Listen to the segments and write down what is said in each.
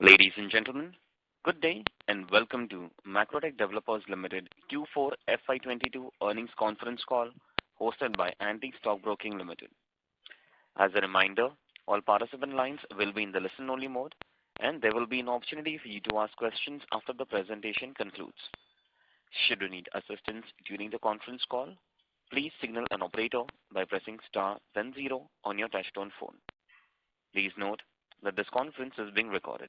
Ladies and gentlemen, good day and welcome to Macrotech Developers Limited Q4 FY22 earnings conference call hosted by Antique Stock Broking Limited. As a reminder, all participant lines will be in the listen-only mode, and there will be an opportunity for you to ask questions after the presentation concludes. Should you need assistance during the conference call, please signal an operator by pressing star then 0 on your touchtone phone. Please note that this conference is being recorded.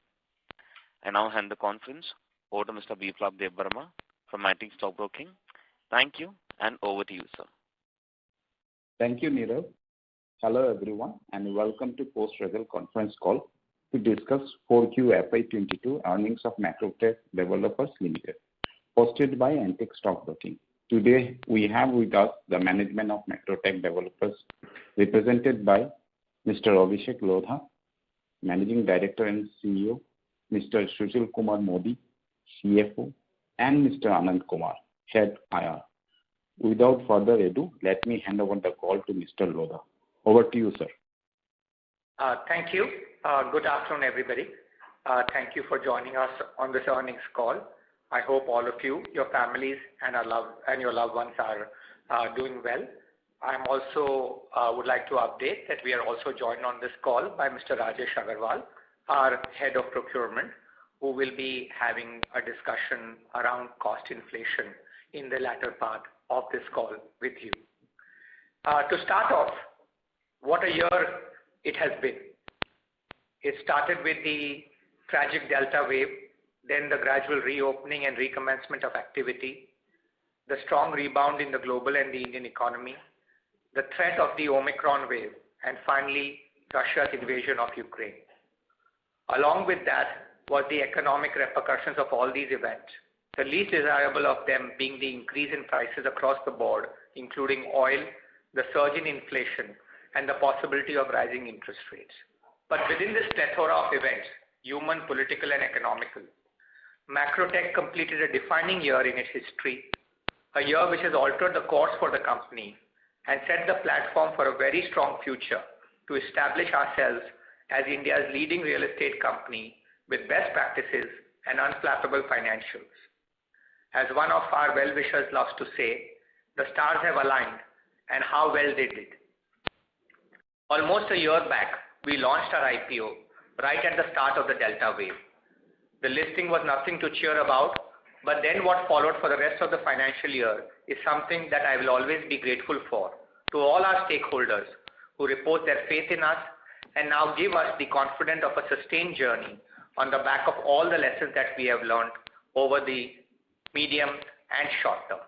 I now hand the conference over to Mr. Biplab Debbarma from Antique Stock Broking. Thank you, and over to you, sir. Thank you, Nirav. Hello, everyone, and welcome to post-result conference call to discuss 4Q FY22 earnings of Macrotech Developers Limited, hosted by Antique Stock Broking. Today, we have with us the management of Macrotech Developers, represented by Mr. Abhishek Lodha, Managing Director and CEO, Mr. Sushil Kumar Modi, CFO, and Mr. Anand Kumar, Head IR. Without further ado, let me hand over the call to Mr. Lodha. Over to you, sir. Thank you. Good afternoon, everybody. Thank you for joining us on this earnings call. I hope all of you, your families, and your loved ones are doing well. I'm also would like to update that we are also joined on this call by Mr. Rajesh Agarwal, our Head of Procurement, who will be having a discussion around cost inflation in the latter part of this call with you. To start off, what a year it has been. It started with the tragic Delta wave, then the gradual reopening and recommencement of activity, the strong rebound in the global and the Indian economy, the threat of the Omicron wave, and finally, Russia's invasion of Ukraine. Along with that was the economic repercussions of all these events, the least desirable of them being the increase in prices across the board, including oil, the surge in inflation, and the possibility of rising interest rates. But within this plethora of events, human, political, and economical, Macrotech completed a defining year in its history, a year which has altered the course for the company and set the platform for a very strong future to establish ourselves as India's leading real estate company with best practices and unflappable financials. As one of our well-wishers loves to say, the stars have aligned, and how well they did. Almost a year back, we launched our IPO right at the start of the Delta wave. The listing was nothing to cheer about, but then what followed for the rest of the financial year is something that I will always be grateful for to all our stakeholders who repose their faith in us and now give us the confidence of a sustained journey on the back of all the lessons that we have learned over the medium and short term.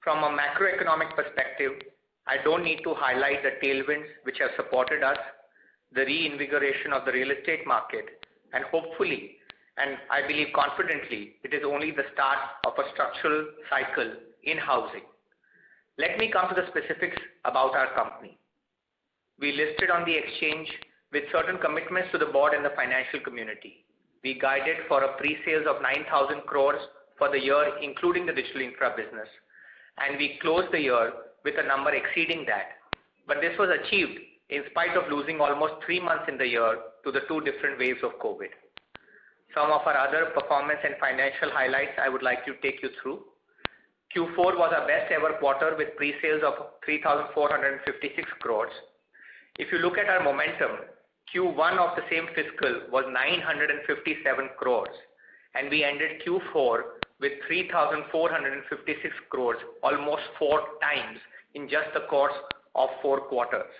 From a macroeconomic perspective, I don't need to highlight the tailwinds which have supported us, the reinvigoration of the real estate market, and hopefully, and I believe confidently, it is only the start of a structural cycle in housing. Let me come to the specifics about our company. We listed on the exchange with certain commitments to the board and the financial community. We guided for a pre-sales of 9,000 crores for the year, including the digital infra business, and we closed the year with a number exceeding that. But this was achieved in spite of losing almost 3 months in the year to the 2 different waves of COVID. Some of our other performance and financial highlights I would like to take you through. Q4 was our best ever quarter with pre-sales of 3,456 crores. If you look at our momentum, Q1 of the same fiscal was 957 crores, and we ended Q4 with 3,456 crores, almost 4 times in just the course of 4 quarters.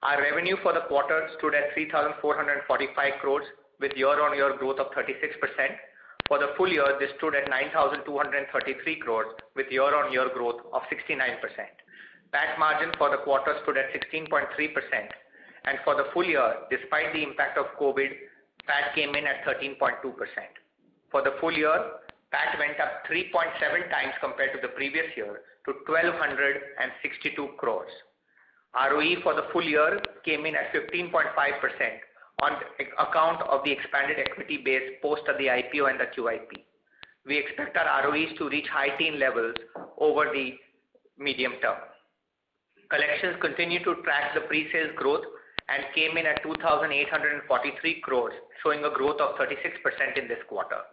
Our revenue for the quarter stood at 3,445 crores with year-on-year growth of 36%. For the full year, this stood at 9,233 crores with year-on-year growth of 69%. PAT margin for the quarter stood at 16.3%, and for the full year, despite the impact of COVID, PAT came in at 13.2%. For the full year, PAT went up 3.7 times compared to the previous year to 1,262 crores. ROE for the full year came in at 15.5% on account of the expanded equity base post the IPO and the QIP. We expect our ROEs to reach high teen levels over the medium term. Collections continue to track the pre-sales growth and came in at 2,843 crores, showing a growth of 36% in this quarter.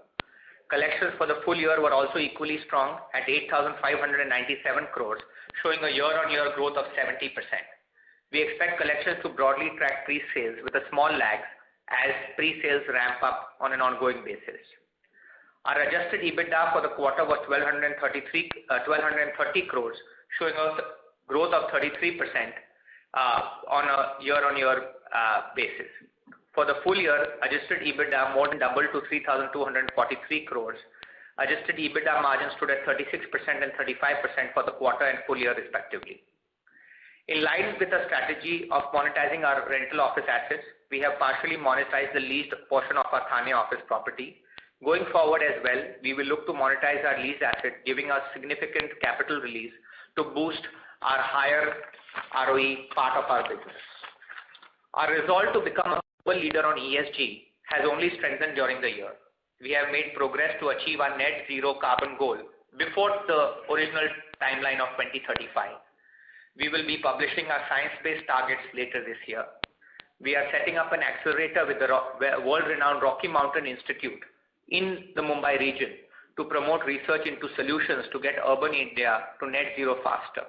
Collections for the full year were also equally strong at 8,597 crores, showing a year-on-year growth of 70%. We expect collections to broadly track pre-sales with a small lag as pre-sales ramp up on an ongoing basis. Our adjusted EBITDA for the quarter was 1,230 crores, showing a growth of 33% on a year-on-year basis. For the full year, adjusted EBITDA more than doubled to 3,243 crores. Adjusted EBITDA margin stood at 36% and 35% for the quarter and full year respectively. In line with the strategy of monetizing our rental office assets, we have partially monetized the leased portion of our Thane office property. Going forward as well, we will look to monetize our leased asset, giving us significant capital release to boost our higher ROE part of our business. Our resolve to become a global leader on ESG has only strengthened during the year. We have made progress to achieve our net zero carbon goal before the original timeline of 2035. We will be publishing our science-based targets later this year. We are setting up an accelerator with the world-renowned Rocky Mountain Institute in the Mumbai region to promote research into solutions to get urban India to net zero faster.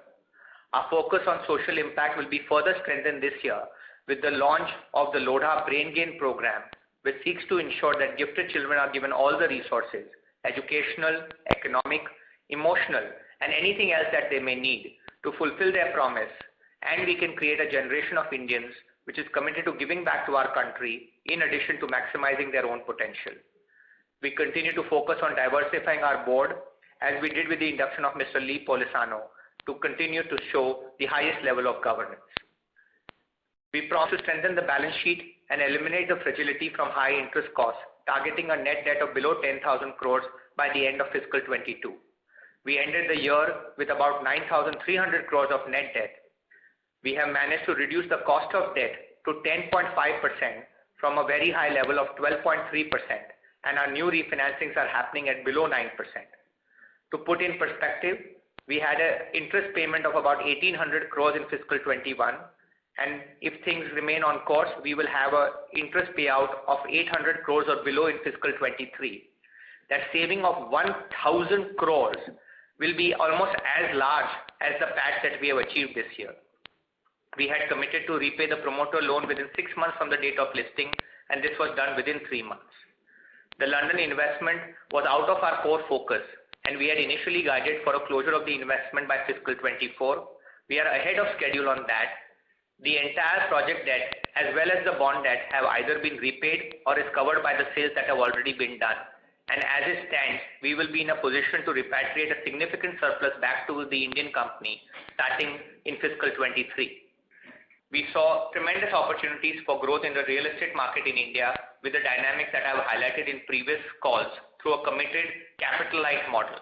Our focus on social impact will be further strengthened this year with the launch of the Lodha Brain Gain program, which seeks to ensure that gifted children are given all the resources, educational, economic, emotional, and anything else that they may need to fulfill their promise, and we can create a generation of Indians which is committed to giving back to our country in addition to maximizing their own potential. We continue to focus on diversifying our board as we did with the induction of Mr. Lee Polisano to continue to show the highest level of governance. We promise to strengthen the balance sheet and eliminate the fragility from high interest costs, targeting a net debt of below 10,000 crores by the end of fiscal 22. We ended the year with about 9,300 crores of net debt. We have managed to reduce the cost of debt to 10.5% from a very high level of 12.3%, and our new refinancings are happening at below 9%. To put in perspective, we had an interest payment of about 1,800 crores in fiscal 21, and if things remain on course, we will have an interest payout of 800 crores or below in fiscal 23. That saving of 1,000 crores will be almost as large as the PAT that we have achieved this year. We had committed to repay the promoter loan within 6 months from the date of listing, and this was done within 3 months. The London investment was out of our core focus, and we had initially guided for a closure of the investment by fiscal 24. We are ahead of schedule on that. The entire project debt as well as the bond debt have either been repaid or is covered by the sales that have already been done. And as it stands, we will be in a position to repatriate a significant surplus back to the Indian company starting in fiscal 23. We saw tremendous opportunities for growth in the real estate market in India with the dynamics that I have highlighted in previous calls through a committed capital light model.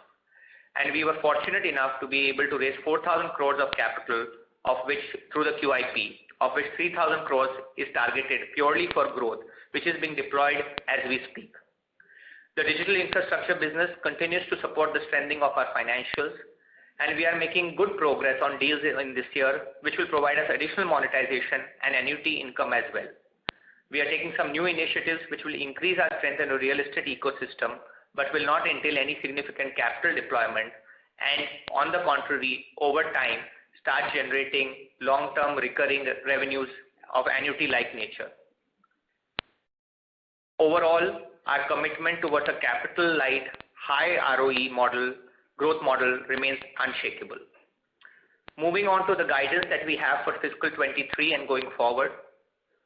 And we were fortunate enough to be able to raise 4,000 crores of capital, of which through the QIP, of which 3,000 crores is targeted purely for growth, which is being deployed as we speak. The digital infrastructure business continues to support the strengthening of our financials, and we are making good progress on deals in this year, which will provide us additional monetization and annuity income as well. We are taking some new initiatives which will increase our strength in the real estate ecosystem, but will not entail any significant capital deployment, and on the contrary, over time, start generating long-term recurring revenues of annuity-like nature. Overall, our commitment towards a capital-light, high ROE model, growth model remains unshakable. Moving on to the guidance that we have for fiscal 23 and going forward,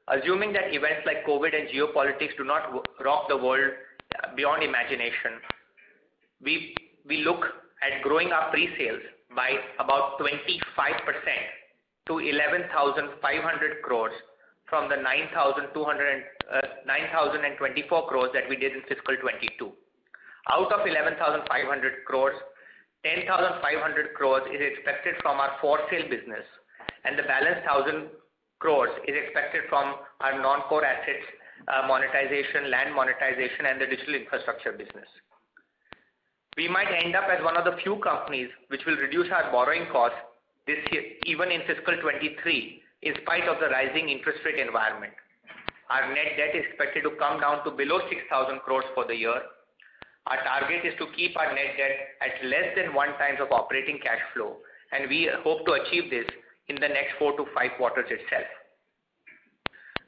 assuming that events like COVID and geopolitics do not rock the world beyond imagination, we look at growing our pre-sales by about 25% to 11,500 crores from the 9,024 crores that we did in fiscal 22. Out of 11,500 crores, 10,500 crores is expected from our for sale business, and the balance 1,000 crores is expected from our non-core assets monetization, land monetization, and the digital infrastructure business. We might end up as one of the few companies which will reduce our borrowing costs this year, even in fiscal 23, in spite of the rising interest rate environment. Our net debt is expected to come down to below 6,000 crores for the year. Our target is to keep our net debt at less than 1 times of operating cash flow, and we hope to achieve this in the next 4 to 5 quarters itself.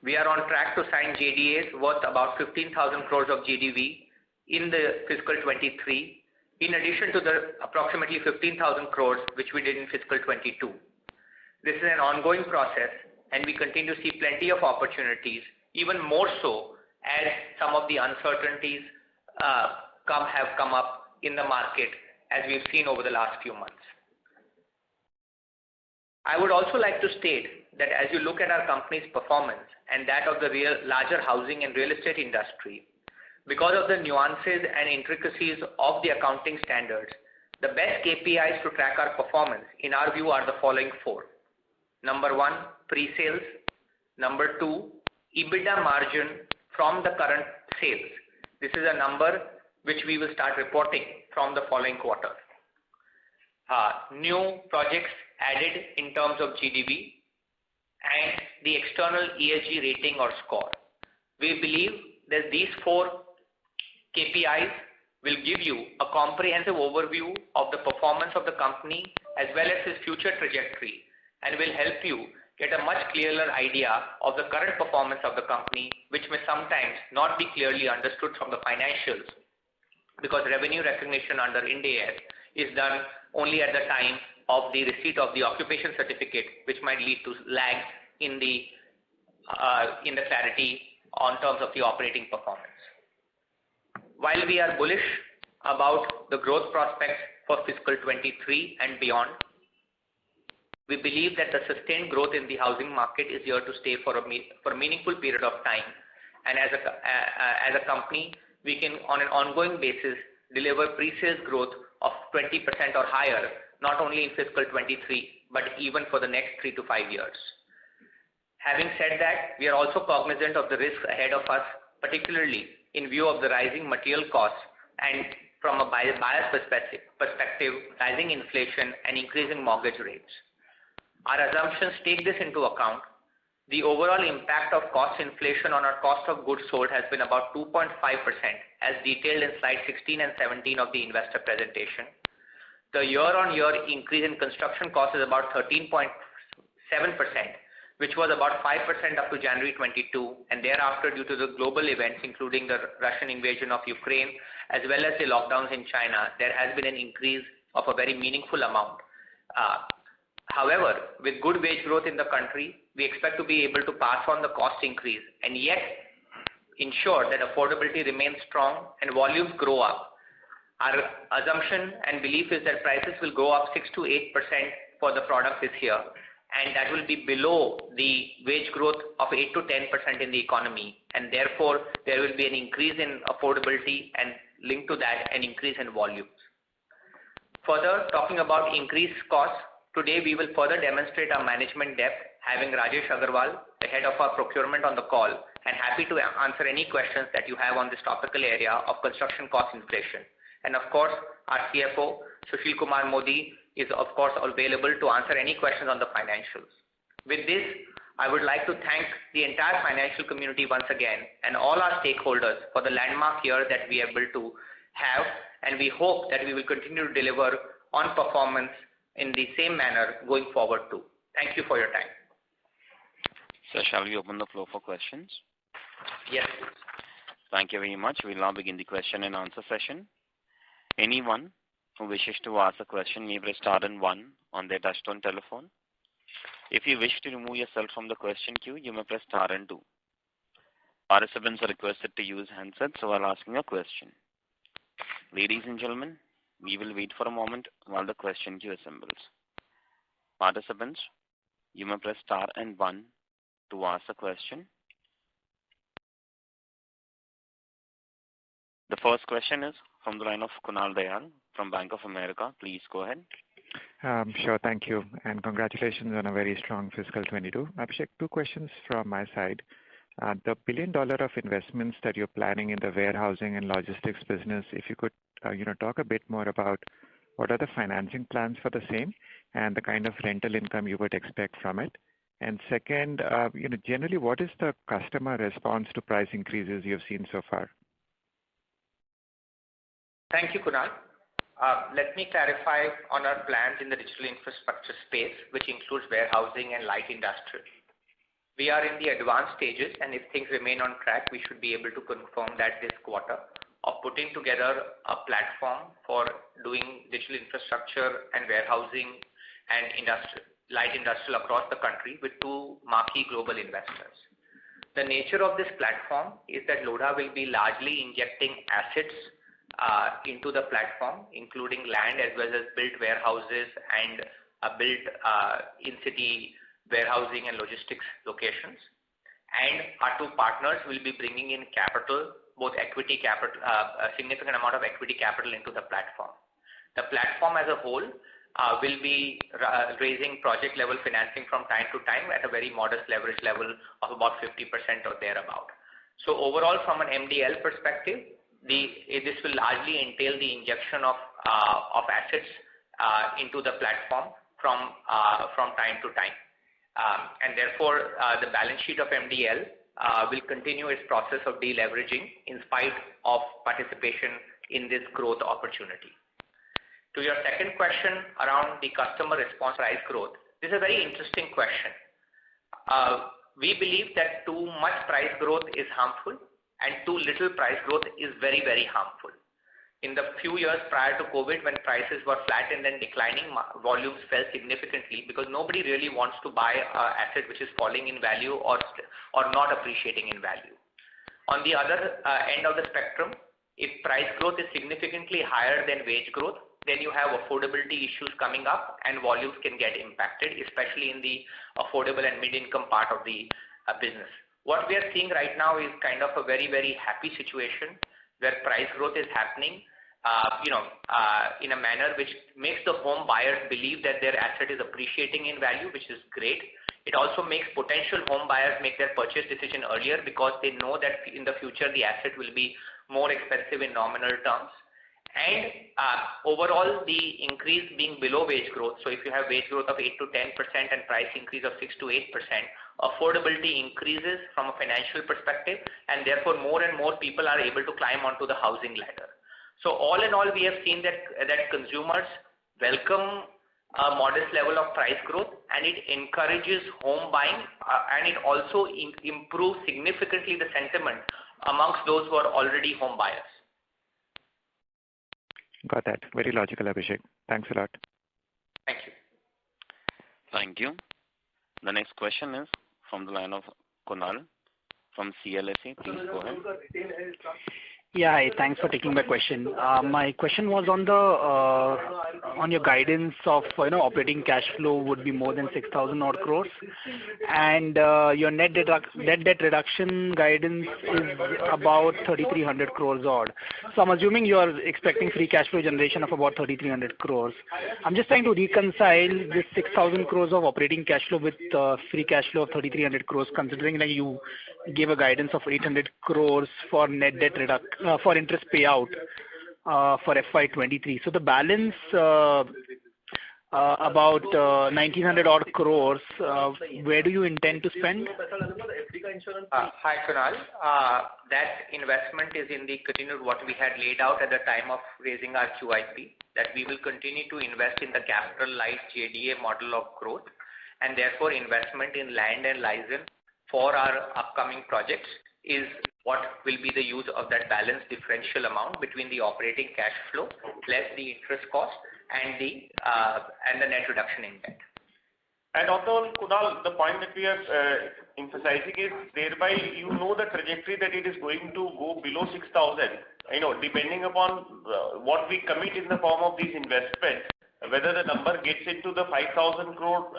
We are on track to sign JDAs worth about 15,000 crores of GDV in the fiscal 23, in addition to the approximately 15,000 crores which we did in fiscal 22. This is an ongoing process, and we continue to see plenty of opportunities, even more so as some of the uncertainties have come up in the market, as we've seen over the last few months. I would also like to state that as you look at our company's performance and that of the larger housing and real estate industry, because of the nuances and intricacies of the accounting standards, the best KPIs to track our performance, in our view, are the following 4. Number 1, pre-sales. Number 2, EBITDA margin from the current sales. This is a number which we will start reporting from the following quarter. New projects added in terms of GDV and the external ESG rating or score. We believe that these 4 KPIs will give you a comprehensive overview of the performance of the company as well as its future trajectory, and will help you get a much clearer idea of the current performance of the company, which may sometimes not be clearly understood from the financials, because revenue recognition under Ind AS is done only at the time of the receipt of the occupation certificate, which might lead to lags in the clarity on terms of the operating performance. While we are bullish about the growth prospects for fiscal 23 and beyond, we believe that the sustained growth in the housing market is here to stay for a meaningful period of time, and as a company, we can on an ongoing basis deliver pre-sales growth of 20% or higher, not only in fiscal 23, but even for the next 3 to 5 years. Having said that, we are also cognizant of the risks ahead of us, particularly in view of the rising material costs and from a buyer perspective, rising inflation and increasing mortgage rates. Our assumptions take this into account. The overall impact of cost inflation on our cost of goods sold has been about 2.5%, as detailed in slide 16 and 17 of the investor presentation. The year-on-year increase in construction cost is about 13.7%, which was about 5% up to January 22, and thereafter, due to the global events, including the Russian invasion of Ukraine, as well as the lockdowns in China, there has been an increase of a very meaningful amount. However, with good wage growth in the country, we expect to be able to pass on the cost increase and yet ensure that affordability remains strong and volumes grow up. Our assumption and belief is that prices will go up 6 to 8% for the product this year, and that will be below the wage growth of 8 to 10% in the economy, and therefore there will be an increase in affordability and linked to that an increase in volumes. Further, talking about increased costs, today we will further demonstrate our management depth, having Rajesh Agarwal, the head of our procurement, on the call, and happy to answer any questions that you have on this topical area of construction cost inflation. And of course, our CFO, Sushil Kumar Modi, is of course available to answer any questions on the financials. With this, I would like to thank the entire financial community once again and all our stakeholders for the landmark year that we are able to have, and we hope that we will continue to deliver on performance in the same manner going forward too. Thank you for your time. So shall we open the floor for questions? Yes. Thank you very much. We'll now begin the question and answer session. Anyone who wishes to ask a question may press star and 1 on their touchtone telephone. If you wish to remove yourself from the question queue, you may press star and 2. Participants are requested to use handsets while asking a question. Ladies and gentlemen, we will wait for a moment while the question queue assembles. Participants, you may press star and 1 to ask a question. The first question is from the line of Kunal Dayal from Bank of America. Please go ahead. Sure, thank you, and congratulations on a very strong fiscal 22. Abhishek, 2 questions from my side. The $1 billion of investments that you're planning in the warehousing and logistics business, if you could, talk a bit more about what are the financing plans for the same and the kind of rental income you would expect from it. And second, generally, what is the customer response to price increases you've seen so far? Thank you, Kunal. Let me clarify on our plans in the digital infrastructure space, which includes warehousing and light industrial. We are in the advanced stages, and if things remain on track, we should be able to confirm that this quarter of putting together a platform for doing digital infrastructure and warehousing and light industrial across the country with two marquee global investors. The nature of this platform is that Lodha will be largely injecting assets into the platform, including land as well as built warehouses and built in-city warehousing and logistics locations. And our two partners will be bringing in capital, both equity capital, a significant amount of equity capital into the platform. The platform as a whole will be raising project level financing from time to time at a very modest leverage level of about 50% or thereabout. So overall, from an MDL perspective, this will largely entail the injection of assets into the platform from time to time. And therefore, the balance sheet of MDL will continue its process of deleveraging in spite of participation in this growth opportunity. To your second question around the customer response price growth, this is a very interesting question. We believe that too much price growth is harmful and too little price growth is very, very harmful. In the few years prior to COVID, when prices were flat and then declining, volumes fell significantly because nobody really wants to buy an asset which is falling in value or not appreciating in value. On the other end of the spectrum, if price growth is significantly higher than wage growth, then you have affordability issues coming up and volumes can get impacted, especially in the affordable and mid-income part of the business. What we are seeing right now is kind of a very, very happy situation where price growth is happening in a manner which makes the home buyers believe that their asset is appreciating in value, which is great. It also makes potential home buyers make their purchase decision earlier because they know that in the future the asset will be more expensive in nominal terms. And overall, the increase being below wage growth, so if you have wage growth of 8 to 10% and price increase of 6 to 8%, affordability increases from a financial perspective, and therefore more and more people are able to climb onto the housing ladder. So all in all, we have seen that consumers welcome a modest level of price growth, and it encourages home buying, and it also improves significantly the sentiment amongst those who are already home buyers. Got that. Very logical, Abhishek. Thanks a lot. Thank you. Thank you. The next question is from the line of Kunal from CLSA. Please go ahead. Yeah, hi. Thanks for taking my question. My question was on your guidance of operating cash flow would be more than 6,000 odd crores, and your net debt reduction guidance is about 3,300 crores odd. So I'm assuming you are expecting free cash flow generation of about 3,300 crores. I'm just trying to reconcile this 6,000 crores of operating cash flow with free cash flow of 3,300 crores, considering that you gave a guidance of 800 crores for net debt for interest payout for FY23. So the balance about 1,900 odd crores, where do you intend to spend? Hi, Kunal. That investment is in the continued what we had laid out at the time of raising our QIP, that we will continue to invest in the capital light JDA model of growth, and therefore investment in land and license for our upcoming projects is what will be the use of that balance differential amount between the operating cash flow less the interest cost and the net reduction in debt. And also, Kunal, the point that we are emphasizing is thereby the trajectory that it is going to go below 6,000. Depending upon what we commit in the form of these investments, whether the number gets into the 5,000 crore,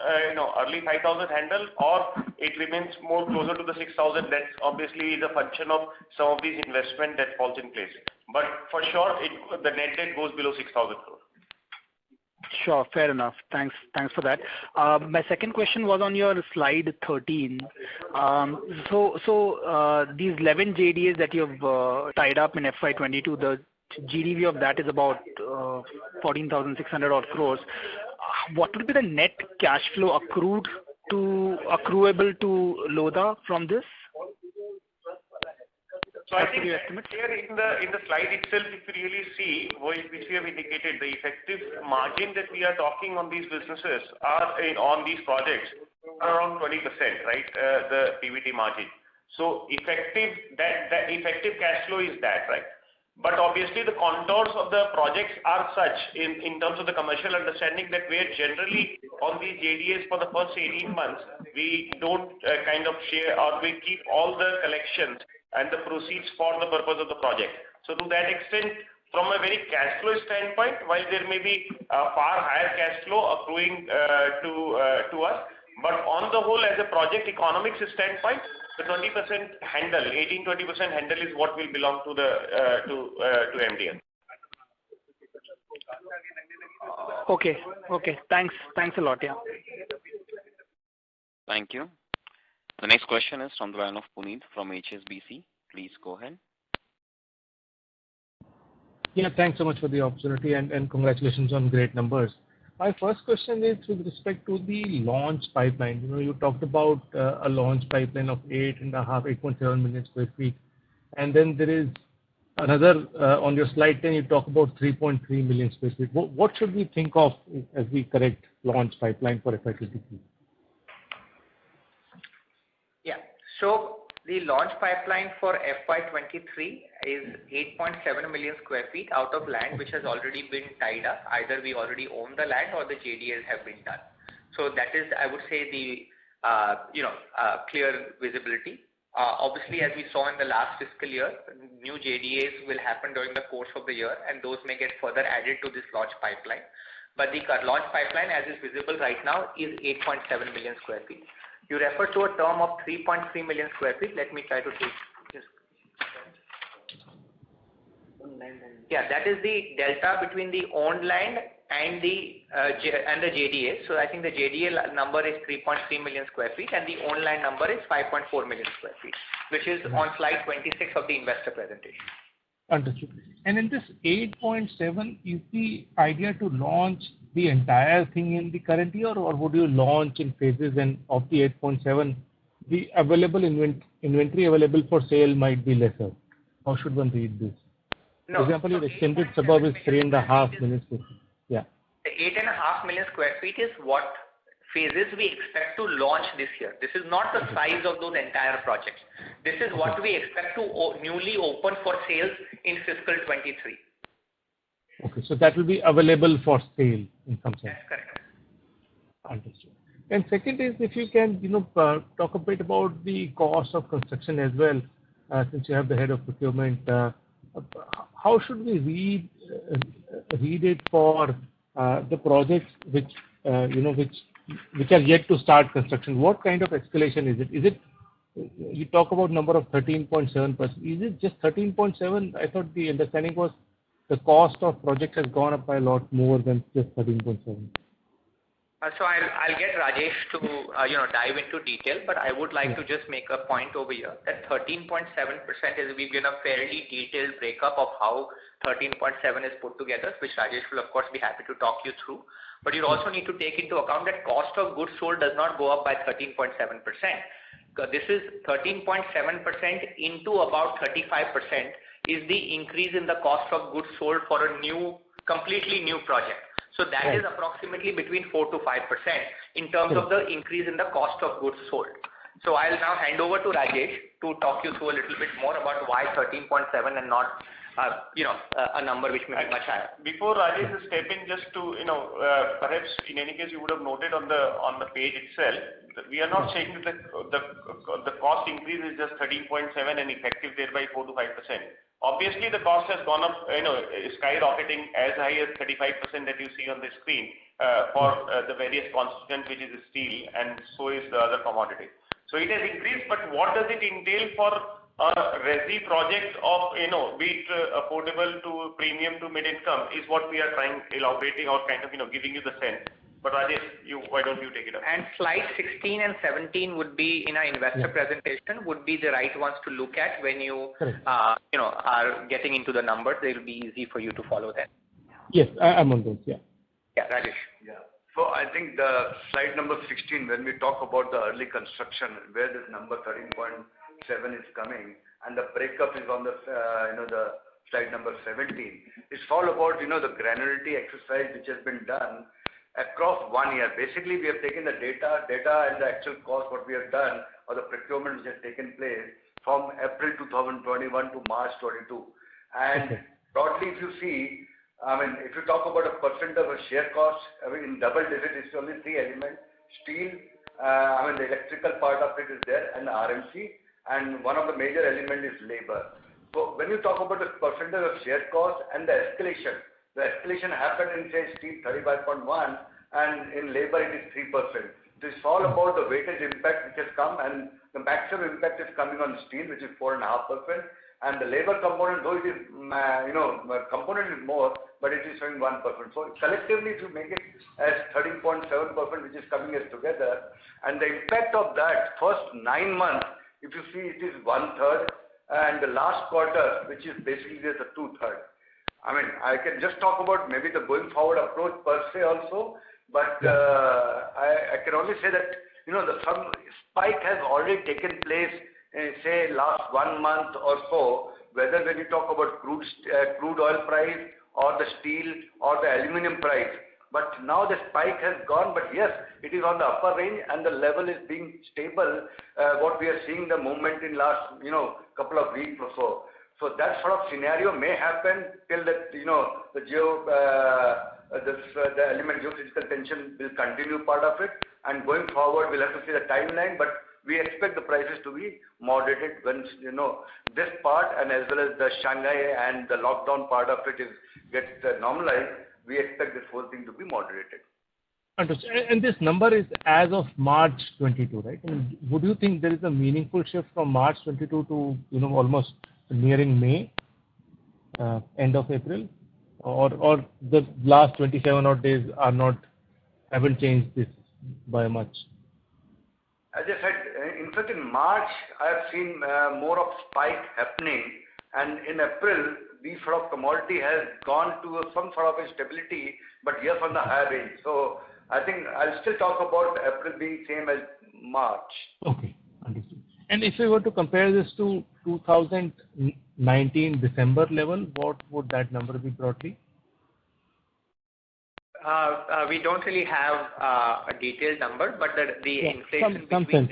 early 5,000 handle, or it remains more closer to the 6,000. That obviously is a function of some of these investment that falls in place. But for sure, the net debt goes below 6,000 crore. Sure, fair enough. Thanks for that. My second question was on your slide 13. So these 11 JDAs that you've tied up in FY22, the GDV of that is about 14,600 odd crores. What would be the net cash flow accrued accruable to Lodha from this? So I think here in the slide itself, if you really see, which we have indicated, the effective margin that we are talking on these businesses on these projects are around 20%, right? The PBT margin. So the effective cash flow is that, right? But obviously the contours of the projects are such in terms of the commercial understanding that where generally on these JDAs for the first 18 months, we don't kind of share or we keep all the collections and the proceeds for the purpose of the project. So to that extent, from a very cash flow standpoint, while there may be a far higher cash flow accruing to us, but on the whole, as a project economics standpoint, the 20% handle, 18-20% handle is what will belong to the to MDL. Okay. Thanks a lot. Yeah. Thank you. The next question is from the line of Puneet from HSBC. Please go ahead. Yeah, thanks so much for the opportunity and congratulations on great numbers. My first question is with respect to the launch pipeline. You talked about a launch pipeline of 8.7 million square feet. And then there is another, on your slide 10, you talk about 3.3 million square feet. What should we think of as the correct launch pipeline for FY23? Yeah. So the launch pipeline for FY23 is 8.7 million square feet out of land which has already been tied up. Either we already own the land or the JDAs have been done. So that is, I would say, the clear visibility. Obviously, as we saw in the last fiscal year, new JDAs will happen during the course of the year, and those may get further added to this launch pipeline. But the launch pipeline, as is visible right now, is 8.7 million square feet. You refer to a term of 3.3 million square feet. Let me try to take this. Yeah, that is the delta between the owned land and the JDA. So I think the JDA number is 3.3 million square feet and the owned land number is 5.4 million square feet, which is on slide 26 of the investor presentation. Understood. And in this 8.7, is the idea to launch the entire thing in the current year, or would you launch in phases, and of the 8.7, the available inventory available for sale might be lesser? How should one read this? No. For example, your extended suburb is 3.5 million square feet. Yeah. The 8.5 million square feet is what phases we expect to launch this year. This is not the size of those entire projects. This is what we expect to newly open for sales in fiscal 23. Okay, so that will be available for sale in some sense. That's correct. Understood. And second is, if you can, talk a bit about the cost of construction as well, since you have the head of procurement. How should we read it for the projects which are yet to start construction? What kind of escalation is it? Is it, you talk about number of 13.7%. Is it just 13.7? I thought the understanding was the cost of project has gone up by a lot more than just 13.7. So I'll get Rajesh to dive into detail, but I would like to just make a point over here that 13.7% is, we've given a fairly detailed breakup of how 13.7 is put together, which Rajesh will of course be happy to talk you through. But you also need to take into account that cost of goods sold does not go up by 13.7%. This is 13.7% into about 35% is the increase in the cost of goods sold for a completely new project. So that is approximately between 4 to 5% in terms of the increase in the cost of goods sold. So I'll now hand over to Rajesh to talk you through a little bit more about why 13.7 and not a number which may be much higher. Before Rajesh step in, just to perhaps in any case you would have noted on the page itself, we are not saying that the cost increase is just 13.7 and effective thereby 4 to 5%. Obviously, the cost has gone up, skyrocketing as high as 35% that you see on the screen for the various constituents, which is steel, and so is the other commodity. So it has increased, but what does it entail for a resi project of, be it affordable to premium to mid-income is what we are trying elaborating or kind of, giving you the sense. But Rajesh, why don't you take it up? And slide 16 and 17 would be in our investor presentation, would be the right ones to look at when you, are getting into the numbers. They will be easy for you to follow then. Yes, I'm on those, yeah. Yeah, Rajesh. Yeah. So I think the slide number 16, when we talk about the early construction, where this number 13.7 is coming, and the breakup is on the the slide number 17. It's all about the granularity exercise which has been done across 1 year. Basically, we have taken the data and the actual cost what we have done or the procurement which has taken place from April 2021 to March 22. And broadly, if you see, if you talk about a percent of a share cost, in double digit, it's only 3 elements. Steel, the electrical part of it is there, and the RMC, and one of the major element is labor. So when you talk about the percentage of share cost and the escalation happened in, say, steel 35.1, and in labor it is 3%. So it's all about the weightage impact which has come, and the maximum impact is coming on steel, which is 4.5%. And the labor component, though it is, component is more, but it is showing 1%. So collectively, if you make it as 13.7%, which is coming as together, and the impact of that first 9 months, if you see, it is 1/3, and the last quarter, which is basically just a 2/3. I can just talk about maybe the going forward approach per se also, but I can only say that some spike has already taken place. Say last 1 month or so, whether when you talk about crude oil price or the steel or the aluminum price. But now the spike has gone, but yes, it is on the upper range and the level is being stable, what we are seeing the movement in last, couple of weeks or so. So that sort of scenario may happen till that, the element geophysical tension will continue part of it, and going forward we'll have to see the timeline, but we expect the prices to be moderated once, this part and as well as the Shanghai and the lockdown part of it gets normalized. We expect this whole thing to be moderated. Understood. And this number is as of March 22, right? And would you think there is a meaningful shift from March 22 to, almost nearing May, end of April? Or the last 27 odd days haven't changed this by much? As I said, in fact, in March, I have seen more of spike happening, and in April, the sort of commodity has gone to some sort of a stability, but yes, on the higher range. So I think I'll still talk about April being same as March. Okay, understood. And if we were to compare this to 2019 December level, what would that number be broadly? We don't really have a detailed number, but the inflation between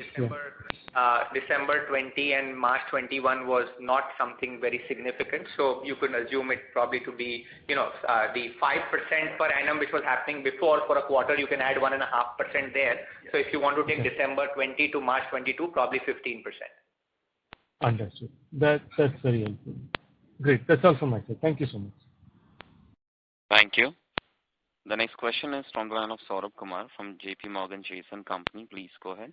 December 20 and March 21 was not something very significant. So you could assume it probably to be, the 5% per annum which was happening before for a quarter, you can add 1.5% there. So if you want to take December 20 to March 22, probably 15%. Understood. That's very helpful. Great. That's all from my side. Thank you so much. Thank you. The next question is from the line of Saurabh Kumar from JP Morgan Chase & Company. Please go ahead.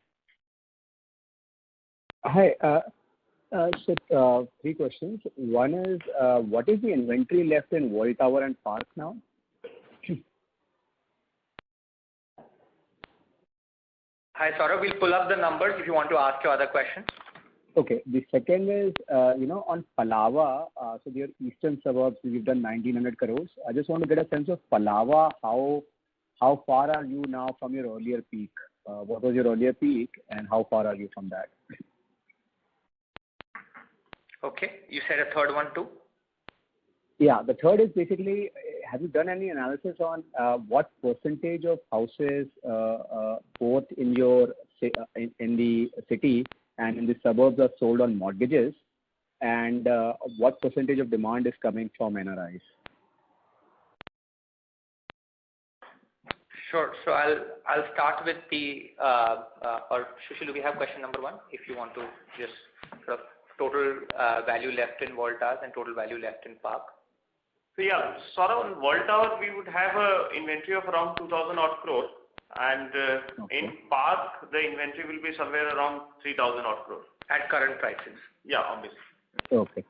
Hi. So 3 questions. One is, what is the inventory left in World Tower and Park now? Hi, Saurabh. We'll pull up the numbers if you want to ask your other question. Okay. The second is, on Palava, so your eastern suburbs, you've done 1,900 crores. I just want to get a sense of Palava, how far are you now from your earlier peak? What was your earlier peak and how far are you from that? Okay. You said a third one too? Yeah. The third is basically, have you done any analysis on what percentage of houses, both in in the city and in the suburbs, are sold on mortgages, and what percentage of demand is coming from NRIs? Sure. So I'll start with the or Sushil, do we have question number 1? If you want to just sort of total value left in World Towers and total value left in Park. So yeah, sort of on World Tower we would have a inventory of around 2,000 odd crores, and in Park the inventory will be somewhere around 3,000 odd crores at current prices. Yeah, obviously. Okay.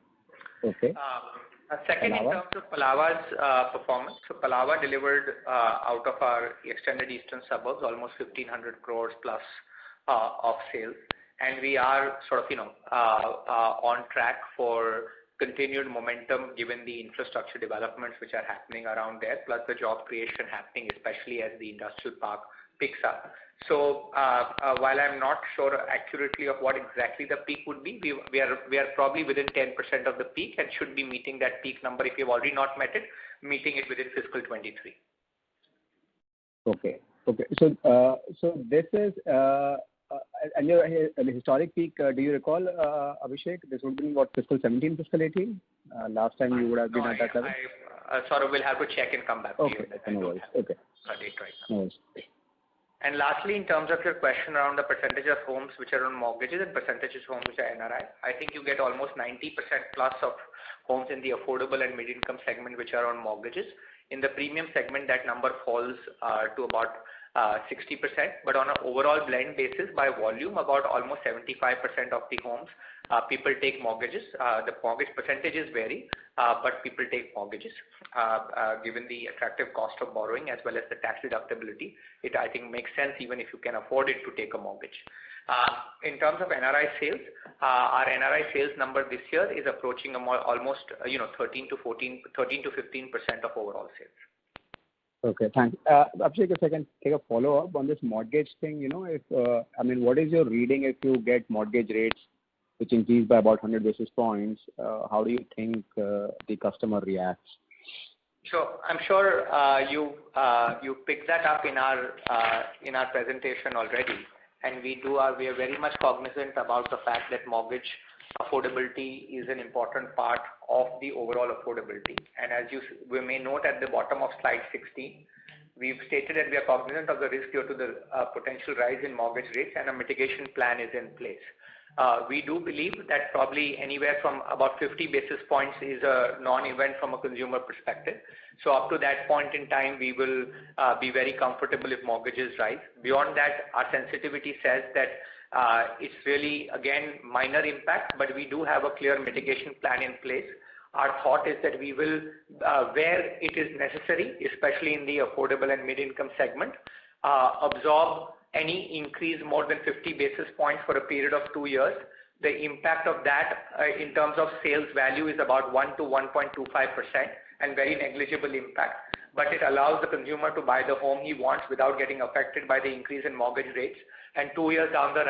Second, in terms of Palava's performance, so Palava delivered out of our extended eastern suburbs almost 1,500 crores plus of sales, and we are sort of on track for continued momentum given the infrastructure developments which are happening around there, plus the job creation happening, especially as the industrial park picks up. So while I'm not sure accurately of what exactly the peak would be, we are probably within 10% of the peak and should be meeting that peak number if you've already not met it, meeting it within fiscal 23. Okay. So this is and your the historic peak. Do you recall, Abhishek? This would be what, fiscal 17, fiscal 18? Last time you would have been at that level. Sort of will have to check and come back to you. Okay, no worries. Okay. Date right now. No worries. And lastly, in terms of your question around the percentage of homes which are on mortgages and percentages of homes which are NRI, I think you get almost 90% plus of homes in the affordable and mid-income segment which are on mortgages. In the premium segment, that number falls to about 60%, but on an overall blend basis by volume, about almost 75% of the homes people take mortgages. The mortgage percentages vary, but people take mortgages given the attractive cost of borrowing as well as the tax deductibility. It, I think, makes sense even if you can afford it to take a mortgage. In terms of NRI sales, our NRI sales number this year is approaching almost 13 to 15% of overall sales. Okay, thanks. Abhishek, if I can take a follow-up on this mortgage thing, what is your reading if you get mortgage rates which increase by about 100 basis points? How do you think the customer reacts? Sure. I'm sure you picked that up in our presentation already, and we are very much cognizant about the fact that mortgage affordability is an important part of the overall affordability. And as we may note at the bottom of slide 16, we've stated that we are cognizant of the risk due to the potential rise in mortgage rates, and a mitigation plan is in place. We do believe that probably anywhere from about 50 basis points is a non-event from a consumer perspective. So up to that point in time, we will be very comfortable if mortgages rise. Beyond that, our sensitivity says that it's really, again, minor impact, but we do have a clear mitigation plan in place. Our thought is that we will, where it is necessary, especially in the affordable and mid-income segment, absorb any increase more than 50 basis points for a period of 2 years. The impact of that in terms of sales value is about 1 to 1.25% and very negligible impact. But it allows the consumer to buy the home he wants without getting affected by the increase in mortgage rates. And 2 years down the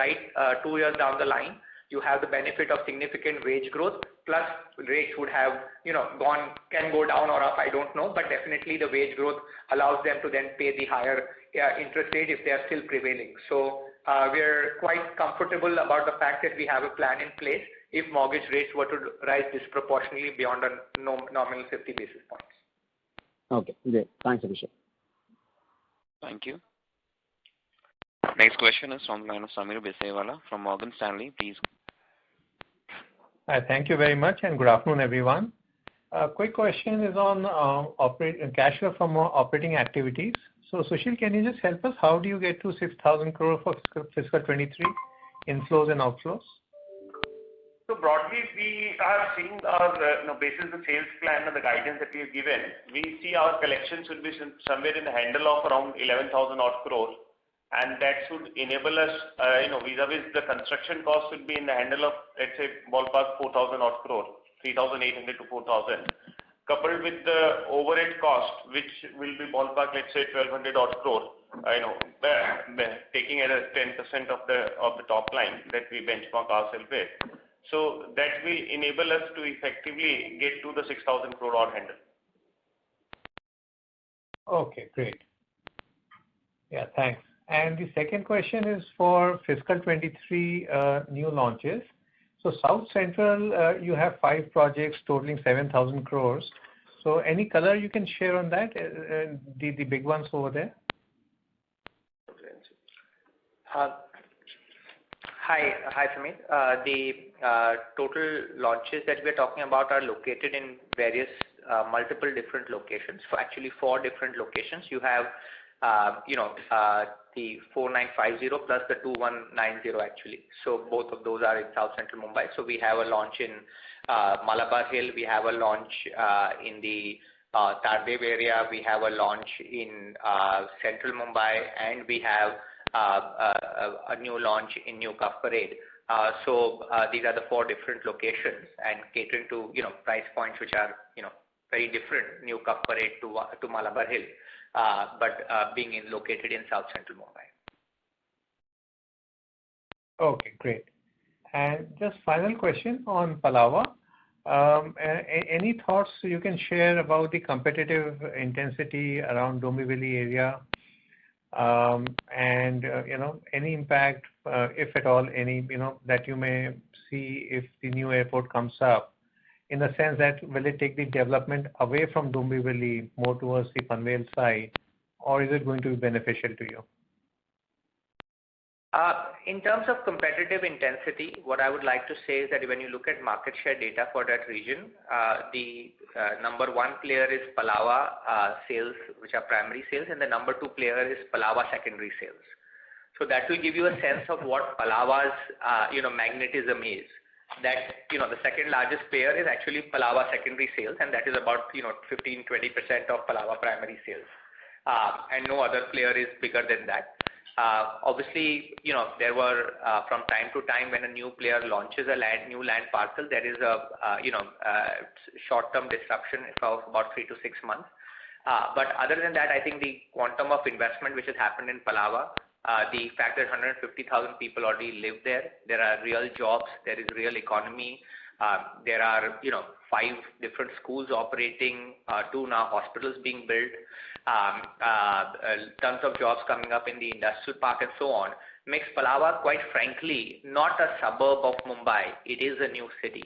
line, you have the benefit of significant wage growth, plus rates would have, can go down or up, I don't know, but definitely the wage growth allows them to then pay the higher interest rate if they are still prevailing. So we're quite comfortable about the fact that we have a plan in place if mortgage rates were to rise disproportionately beyond a nominal 50 basis points. Okay, great. Thanks, Abhishek. Thank you. Next question is from the line of Samir Bisewala from Morgan Stanley. Please. Hi, thank you very much, and good afternoon, everyone. A quick question is on cash flow from operating activities. So, Sushil, can you just help us? How do you get to 6,000 crore for fiscal 23 inflows and outflows? So broadly, we are seeing our, basis the sales plan and the guidance that we have given, we see our collections will be somewhere in the handle of around 11,000 odd crores. And that should enable us, vis-a-vis the construction cost should be in the handle of, let's say, ballpark 4,000 odd crore, 3,800 to 4,000, coupled with the overhead cost, which will be ballpark, let's say, 1,200 odd crore. Taking it as 10% of the top line that we benchmark ourselves with. So that will enable us to effectively get to the 6,000 crore odd handle. Okay, great. Yeah, thanks. And the second question is for fiscal 23 new launches. So South Central, you have 5 projects totaling 7,000 crores. So any color you can share on that, the big ones over there? Hi, Samir. The total launches that we're talking about are located in various multiple different locations. So actually 4 different locations. You have the 4950 plus the 2190 actually. So both of those are in South Central Mumbai. So we have a launch in Malabar Hill, we have a launch in the Tardev area, we have a launch in Central Mumbai, and we have a new launch in New Cuff Parade. These are the 4 different locations and catering to, price points which are, very different, New Kapparate to Malabar Hill, but being located in South Central Mumbai. Okay, great. And just final question on Palava. Any thoughts you can share about the competitive intensity around Dombivli area, and any impact, if at all, any that you may see if the new airport comes up, in the sense that will it take the development away from Dombivli more towards the Panvel side, or is it going to be beneficial to you? In terms of competitive intensity, what I would like to say is that when you look at market share data for that region, the number 1 player is Palava sales, which are primary sales, and the number 2 player is Palava secondary sales. So that will give you a sense of what Palava's magnetism is. That the second largest player is actually Palava secondary sales, and that is about 15-20% of Palava primary sales, and no other player is bigger than that. Obviously, there were from time to time when a new player launches a new land parcel, there is a short-term disruption of about 3 to 6 months. But other than that, I think the quantum of investment which has happened in Palava, the fact that 150,000 people already live there, there are real jobs, there is real economy, there are 5 different schools operating, 2 now hospitals being built, tons of jobs coming up in the industrial park and so on, makes Palava, quite frankly, not a suburb of Mumbai. It is a new city.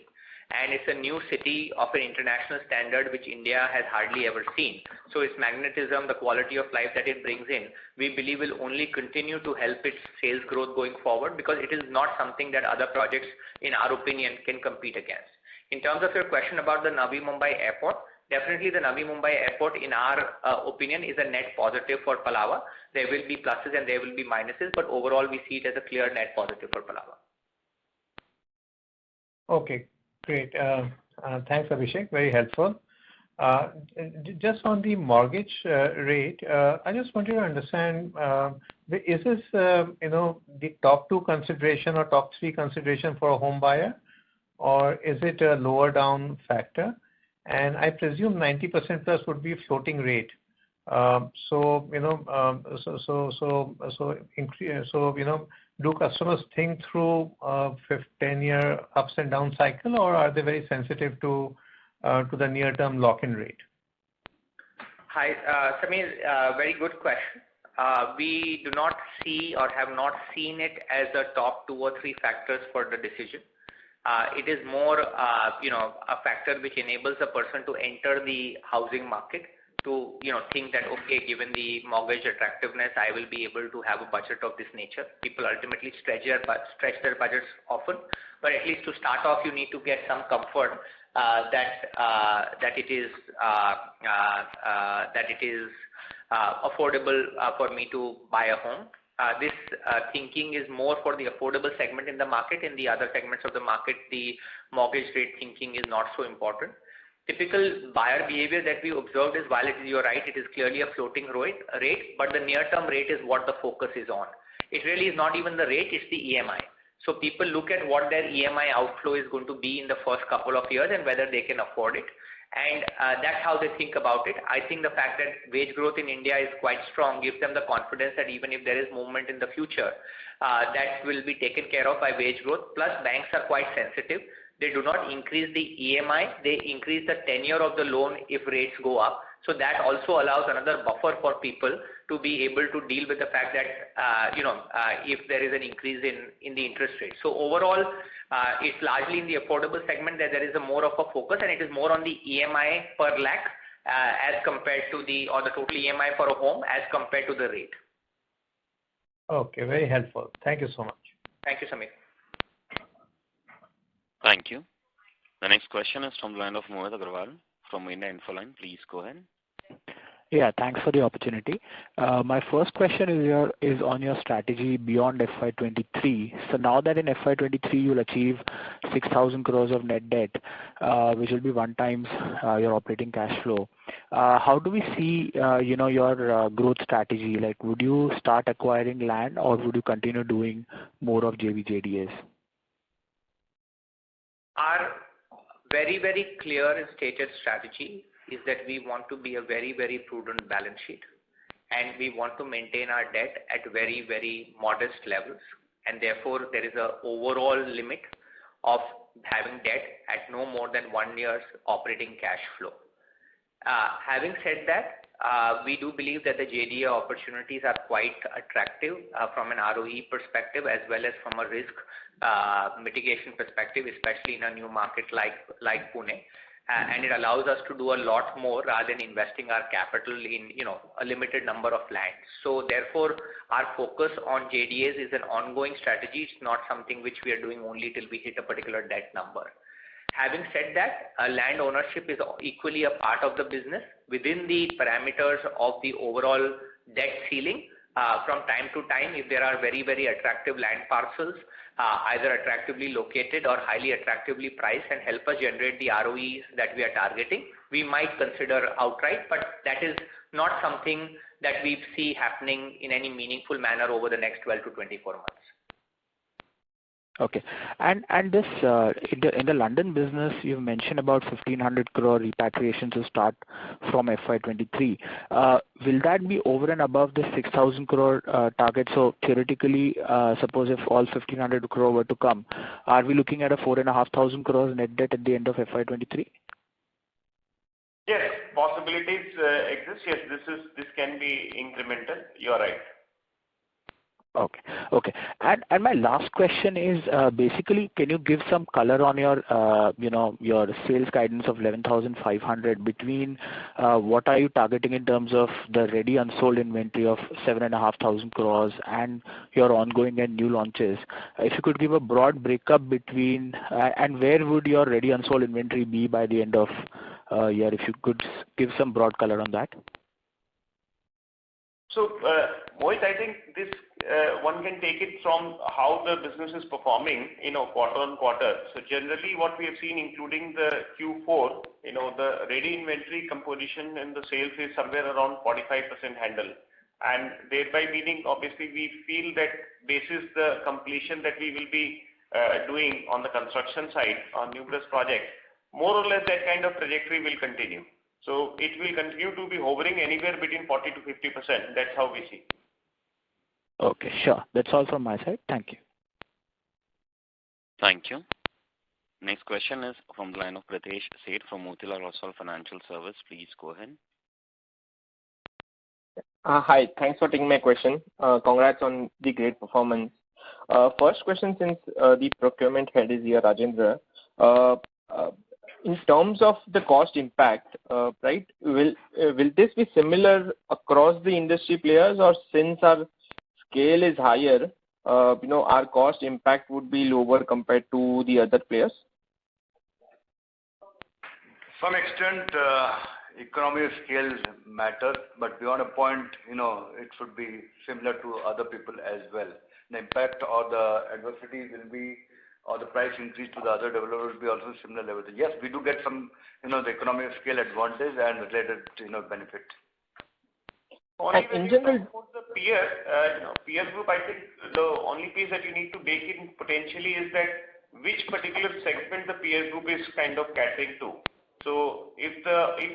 And it's a new city of an international standard which India has hardly ever seen. So its magnetism, the quality of life that it brings in, we believe will only continue to help its sales growth going forward, because it is not something that other projects, in our opinion, can compete against. In terms of your question about the Navi Mumbai airport, definitely the Navi Mumbai airport, in our opinion, is a net positive for Palava. There will be pluses and there will be minuses, but overall we see it as a clear net positive for Palava. Okay, great. Thanks, Abhishek. Very helpful. Just on the mortgage rate, I just want you to understand, is this the top 2 consideration or top 3 consideration for a home buyer, or is it a lower down factor? And I presume 90% plus would be floating rate. Do customers think through 10-year ups and down cycle, or are they very sensitive to the near-term lock-in rate? Hi, Samir, very good question. We do not see or have not seen it as a top 2 or 3 factors for the decision. It is more, a factor which enables a person to enter the housing market, to think that, okay, given the mortgage attractiveness, I will be able to have a budget of this nature. People ultimately stretch their budgets often, but at least to start off, you need to get some comfort that it is affordable for me to buy a home. This thinking is more for the affordable segment in the market. In the other segments of the market, the mortgage rate thinking is not so important. Typical buyer behavior that we observed is, while you're right, it is clearly a floating rate, but the near-term rate is what the focus is on. It really is not even the rate, it's the EMI. So people look at what their EMI outflow is going to be in the first couple of years and whether they can afford it. And that's how they think about it. I think the fact that wage growth in India is quite strong gives them the confidence that even if there is movement in the future, that will be taken care of by wage growth. Plus, banks are quite sensitive. They do not increase the EMI, they increase the tenure of the loan if rates go up. So that also allows another buffer for people to be able to deal with the fact that, if there is an increase in the interest rate. So overall, it's largely in the affordable segment that there is a more of a focus, and it is more on the EMI per lakh as compared to the total EMI for a home as compared to the rate. Okay, very helpful. Thank you so much. Thank you, Samir. Thank you. The next question is from the line of Mohit Agarwal from India Infoline. Please go ahead. Yeah, thanks for the opportunity. My first question is on your strategy beyond FY23. So now that in FY23 you'll achieve 6,000 crores of net debt, which will be 1 times your operating cash flow. How do we see your growth strategy? Like, would you start acquiring land, or would you continue doing more of JV JDAs? Our very, very clear and stated strategy is that we want to be a very, very prudent balance sheet, and we want to maintain our debt at very, very modest levels, and therefore there is a overall limit of having debt at no more than 1 year's operating cash flow. Having said that, we do believe that the JDA opportunities are quite attractive from an ROE perspective as well as from a risk mitigation perspective, especially in a new market like Pune. And it allows us to do a lot more rather than investing our capital in a limited number of lands. So therefore, our focus on JDAs is an ongoing strategy. It's not something which we are doing only till we hit a particular debt number. Having said that, land ownership is equally a part of the business within the parameters of the overall debt ceiling. From time to time, if there are very, very attractive land parcels, either attractively located or highly attractively priced and help us generate the ROEs that we are targeting, we might consider outright, but that is not something that we see happening in any meaningful manner over the next 12 to 24 months. Okay. And this in the London business, you've mentioned about 1,500 crore repatriation to start from FY23. Will that be over and above the 6,000 crore target? So theoretically, suppose if all 1,500 crore were to come, are we looking at a 4,500 crores net debt at the end of FY23? Yes, possibilities exist. Yes, this can be incremental. You are right. Okay. And my last question is basically, can you give some color on your your sales guidance of 11,500 between what are you targeting in terms of the ready unsold inventory of 7,500 crores and your ongoing and new launches? If you could give a broad breakup between and where would your ready unsold inventory be by the end of year? If you could give some broad color on that. So, Mohit, I think this one can take it from how the business is performing, quarter on quarter. So generally, what we have seen, including the Q4, the ready inventory composition in the sales is somewhere around 45% handle, and thereby meaning obviously we feel that this is the completion that we will be doing on the construction side on numerous projects. More or less, that kind of trajectory will continue. So it will continue to be hovering anywhere between 40 to 50%. That's how we see. Okay, sure. That's all from my side. Thank you. Thank you. Next question is from the line of Pritesh Sheth from Motilal Oswal Financial Service. Please go ahead. Hi. Thanks for taking my question. Congrats on the great performance. First question, since the procurement head is here, Rajendra. In terms of the cost impact, right, will this be similar across the industry players, or since our scale is higher, our cost impact would be lower compared to the other players? Some extent, economy of scale matters, but beyond a point, it should be similar to other people as well. The impact or the adversity will be, or the price increase to the other developers will be also similar level. Yes, we do get some, the economy of scale advantage and related, benefit. Only in general, the peer group, I think the only piece that you need to bake in potentially is that which particular segment the peer group is kind of catering to. So if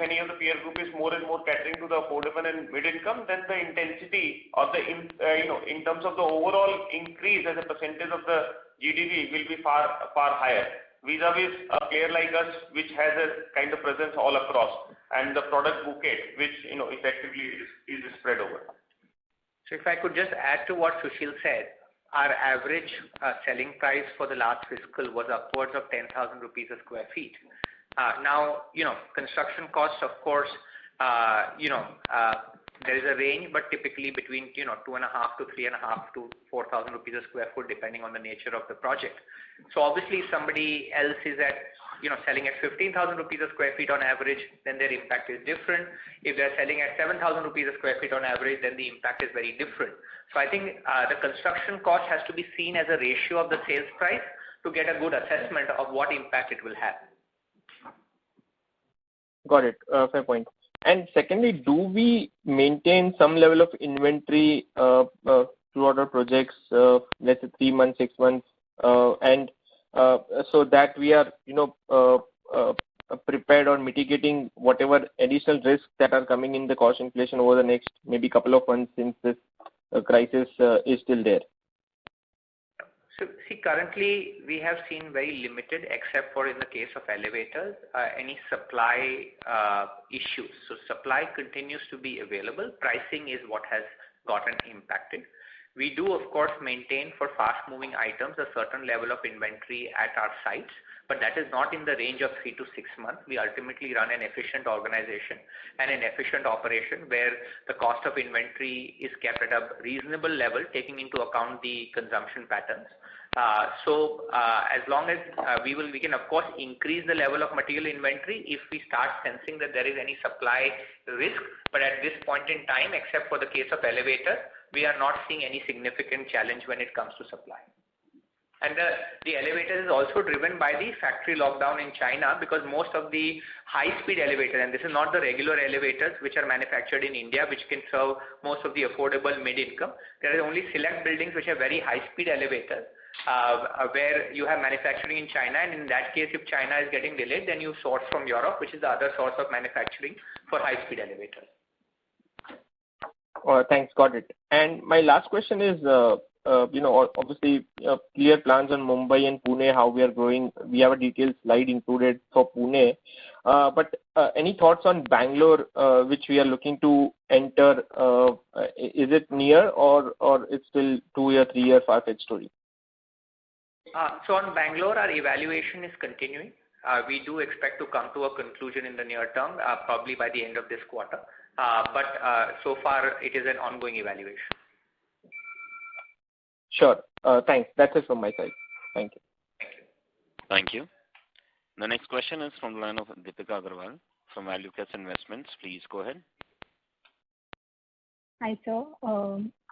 any of the peer group is more and more catering to the affordable and mid-income, then the intensity or the in terms of the overall increase as a percentage of the GDP will be far higher. Vis-a-vis a player like us, which has a kind of presence all across, and the product bouquet, which effectively is spread over. So if I could just add to what Sushil said, our average selling price for the last fiscal was upwards of 10,000 rupees a square feet. Now, construction costs, of course, there is a range, but typically between 2,500 to 3,500 to 4,000 rupees a square foot, depending on the nature of the project. So obviously, somebody else is at selling at 15,000 rupees a square feet on average, then their impact is different. If they're selling at 7,000 rupees a square feet on average, then the impact is very different. So I think the construction cost has to be seen as a ratio of the sales price to get a good assessment of what impact it will have. Got it. Fair point. And secondly, do we maintain some level of inventory throughout our projects, let's say 3 months, 6 months? And so that we are, prepared or mitigating whatever additional risks that are coming in the cost inflation over the next maybe couple of months since this crisis is still there? So see, currently we have seen very limited, except for in the case of elevators, any supply issues. So supply continues to be available. Pricing is what has gotten impacted. We do, of course, maintain for fast-moving items a certain level of inventory at our sites, but that is not in the range of 3 to 6 months. We ultimately run an efficient organization and an efficient operation where the cost of inventory is kept at a reasonable level, taking into account the consumption patterns. As long as we can of course increase the level of material inventory if we start sensing that there is any supply risk, but at this point in time, except for the case of elevators, we are not seeing any significant challenge when it comes to supply. And the elevator is also driven by the factory lockdown in China, because most of the high-speed elevators, and this is not the regular elevators which are manufactured in India, which can serve most of the affordable mid-income. There are only select buildings which are very high-speed elevators, where you have manufacturing in China, and in that case, if China is getting delayed, then you source from Europe, which is the other source of manufacturing for high-speed elevators. Thanks, got it. And my last question is, obviously clear plans on Mumbai and Pune, how we are growing. We have a detailed slide included for Pune. But any thoughts on Bangalore, which we are looking to enter? Is it near or it's still 2-year, 3-year far-fetched story? So on Bangalore, our evaluation is continuing. We do expect to come to a conclusion in the near term, probably by the end of this quarter. But so far, it is an ongoing evaluation. Sure. Thanks. That's it from my side. Thank you. Thank you. The next question is from the line of Deepika Agarwal from ValueQuest Investments. Please go ahead. Hi, sir.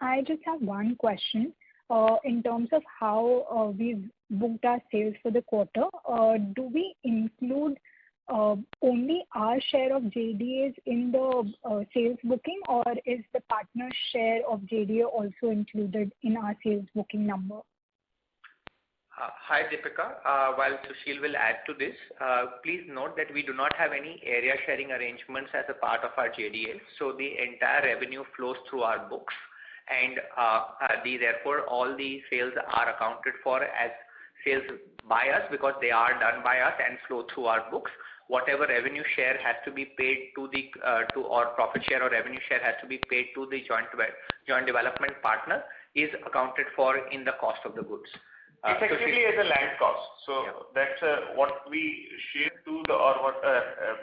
I just have one question. In terms of how we've booked our sales for the quarter, do we include only our share of JDAs in the sales booking, or is the partner's share of JDA also included in our sales booking number? Hi, Deepika. While Sushil will add to this, please note that we do not have any area sharing arrangements as a part of our JDA. So the entire revenue flows through our books, and therefore all the sales are accounted for as sales by us because they are done by us and flow through our books. Whatever revenue share has to be paid to or profit share or revenue share has to be paid to the joint development partner is accounted for in the cost of the goods. Effectively as a land cost. So that's what we share to what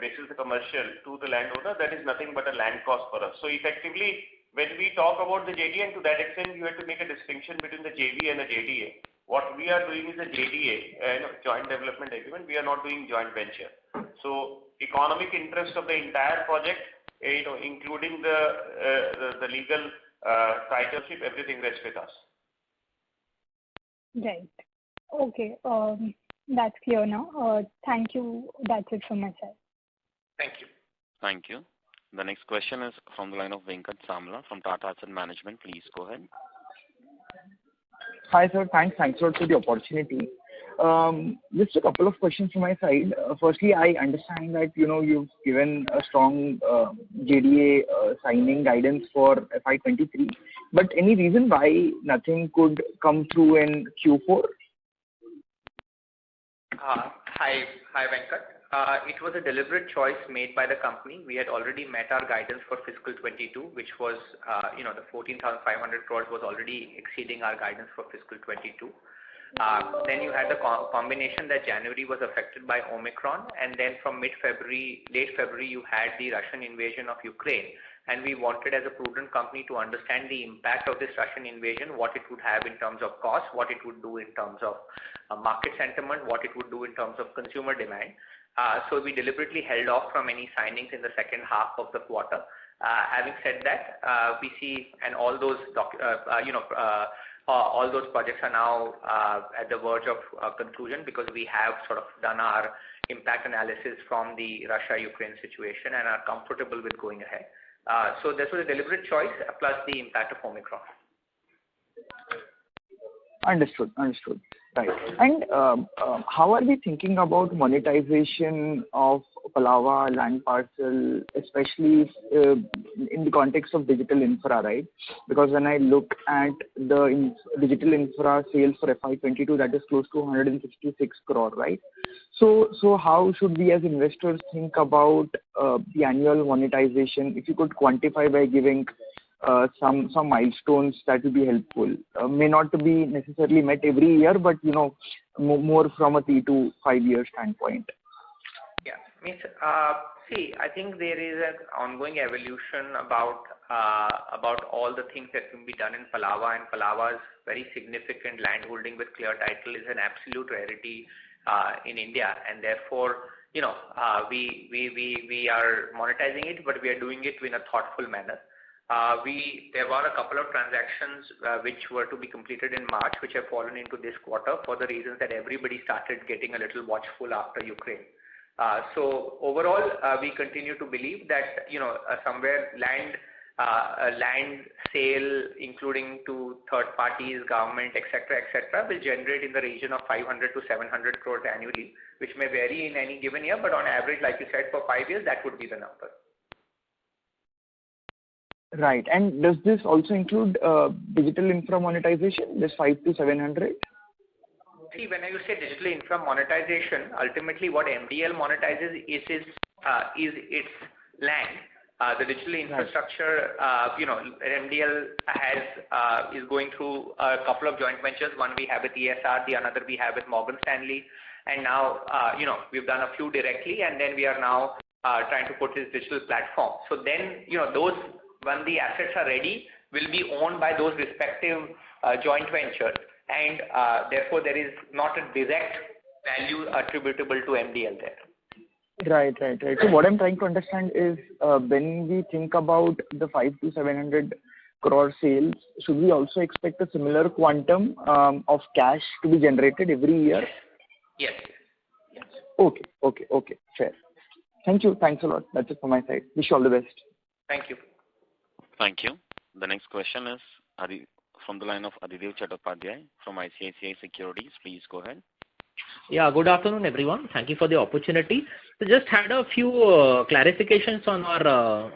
basis the commercial to the landowner. That is nothing but a land cost for us. So effectively, when we talk about the JDA, and to that extent, you have to make a distinction between the JV and the JDA. What we are doing is a JDA, joint development agreement. We are not doing joint venture. So economic interest of the entire project, including the legal titleship, everything rests with us. Right. Okay. That's clear now. Thank you. That's it from my side. Thank you. Thank you. The next question is from the line of Venkat Samla from Tata Asset Management. Please go ahead. Hi, sir. Thanks for the opportunity. Just a couple of questions from my side. Firstly, I understand that you've given a strong JDA signing guidance for FY23, but any reason why nothing could come through in Q4? Hi, Venkat. It was a deliberate choice made by the company. We had already met our guidance for fiscal 22, which was, the 14,500 crores was already exceeding our guidance for fiscal 22. Then you had the combination that January was affected by Omicron, and then from late February, you had the Russian invasion of Ukraine. And we wanted as a prudent company to understand the impact of this Russian invasion, what it would have in terms of cost, what it would do in terms of market sentiment, what it would do in terms of consumer demand. So we deliberately held off from any signings in the second half of the quarter. Having said that, we see, and all those projects are now at the verge of conclusion because we have sort of done our impact analysis from the Russia-Ukraine situation and are comfortable with going ahead. So this was a deliberate choice plus the impact of Omicron. Understood. Right. And how are we thinking about monetization of Palava land parcel, especially in the context of digital infra, right? Because when I look at the digital infra sales for FY22, that is close to 166 crore, right? So how should we as investors think about the annual monetization? If you could quantify by giving some milestones, that would be helpful. May not be necessarily met every year, but more from a 3 to 5 year standpoint. Yeah, see, I think there is an ongoing evolution about all the things that can be done in Palava, and Palava's very significant land holding with clear title is an absolute rarity in India, and therefore, we are monetizing it, but we are doing it in a thoughtful manner. There were a couple of transactions which were to be completed in March, which have fallen into this quarter for the reasons that everybody started getting a little watchful after Ukraine. So overall, we continue to believe that somewhere land sale, including to third parties, government, etc., will generate in the region of 500 to 700 crores annually, which may vary in any given year, but on average, like you said, for 5 years, that would be the number. Right. And does this also include digital infra monetization, this 5 to 700? See, when you say digital infra monetization, ultimately what MDL monetizes is its land. The digital infrastructure, MDL is going through a couple of joint ventures. One we have with ESR, the another we have with Morgan Stanley, and now we've done a few directly, and then we are now trying to put this digital platform. So then those, when the assets are ready, will be owned by those respective joint ventures, and therefore there is not a direct value attributable to MDL there. Right. So what I'm trying to understand is when we think about the 5 to 700 crore sales, should we also expect a similar quantum of cash to be generated every year? Yes. Okay. Fair. Thank you. Thanks a lot. That's it from my side. Wish you all the best. Thank you. Thank you. The next question is from the line of Adhidev Chattopadhyay from ICICI Securities. Please go ahead. Yeah, good afternoon, everyone. Thank you for the opportunity. So just had a few clarifications on our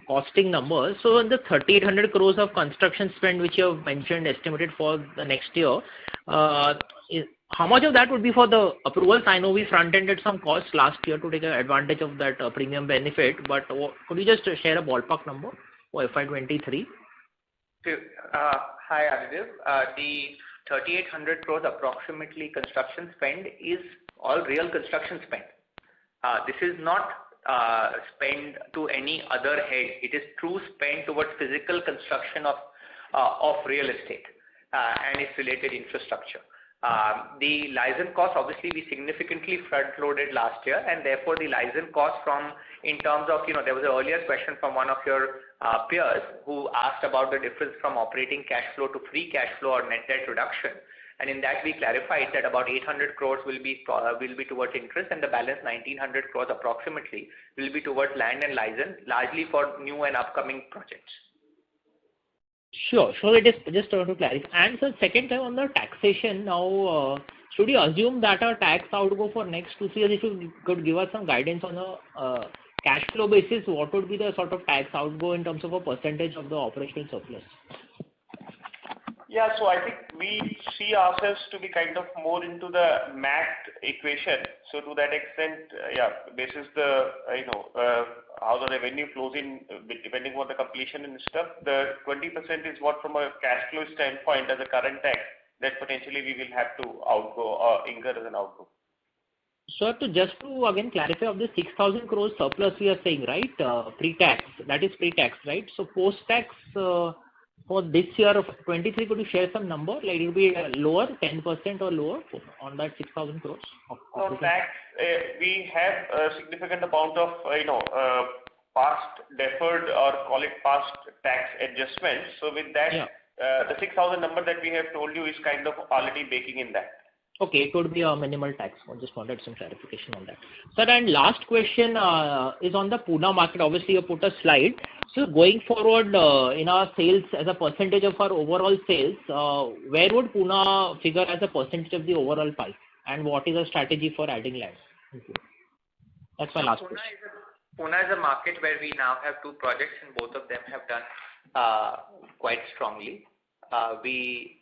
costing numbers. So in the 3,800 crores of construction spend, which you have mentioned estimated for the next year, how much of that would be for the approvals? I know we front-ended some costs last year to take advantage of that premium benefit, but could you just share a ballpark number for FY23? Hi, Adhidev. The 3,800 crores approximately construction spend is all real construction spend. This is not spend to any other head. It is true spend towards physical construction of real estate and its related infrastructure. The license cost, obviously, we significantly front-loaded last year, and therefore the license cost in terms of, there was an earlier question from one of your peers who asked about the difference from operating cash flow to free cash flow or net debt reduction. And in that we clarified that about 800 crores will be towards interest, and the balance 1,900 crores approximately will be towards land and license, largely for new and upcoming projects. Sure. So it is just to clarify. And so second time on the taxation, now should we assume that our tax outgo for next 2 years, if you could give us some guidance on a cash flow basis, what would be the sort of tax outgo in terms of a percentage of the operational surplus? Yeah, so I think we see ourselves to be kind of more into the math equation. So to that extent, this is the, how the revenue flows in, depending on the completion and stuff. The 20% is what from a cash flow standpoint as a current tax that potentially we will have to outgo or incur as an outgo. So just to again clarify, of the 6,000 crores surplus we are saying, right, pre-tax, that is pre-tax, right? So post-tax for this year of 23, could you share some number? Like it will be lower, 10% or lower on that 6,000 crores? So tax, we have a significant amount of, past deferred or call it past tax adjustments. So with that, the 6,000 number that we have told you is kind of already baking in that. Okay, it would be a minimal tax. I just wanted some clarification on that. Sir, and last question is on the Pune market. Obviously, you put a slide. So going forward in our sales as a percentage of our overall sales, where would Pune figure as a percentage of the overall pie? And what is the strategy for adding land? Thank you. That's my last question. Pune is a market where we now have 2 projects, and both of them have done quite strongly. We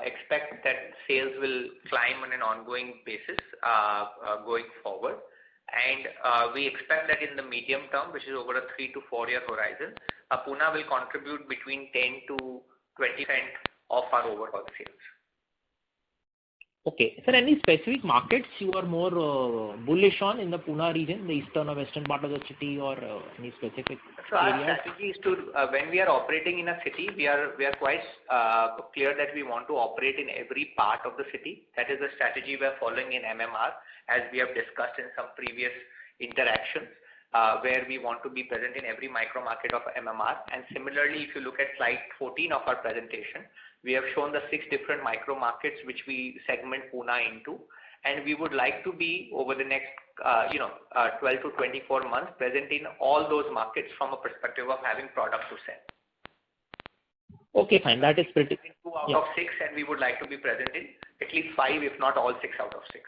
expect that sales will climb on an ongoing basis going forward. And we expect that in the medium term, which is over a 3 to 4 year horizon, Pune will contribute between 10 to 20% of our overall sales. Okay. Sir, any specific markets you are more bullish on in the Pune region, the eastern or western part of the city, or any specific So our areas? strategy is to, when we are operating in a city, we are quite clear that we want to operate in every part of the city. That is the strategy we are following in MMR, as we have discussed in some previous interactions, where we want to be present in every micro market of MMR. And similarly, if you look at slide 14 of our presentation, we have shown the 6 different micro markets which we segment Pune into, and we would like to be over the next 12 to 24 months present in all those markets from a perspective of having product to sell. Okay, fine. That is pretty. 2 out of 6, and we would like to be present in at least 5, if not all 6 out of 6.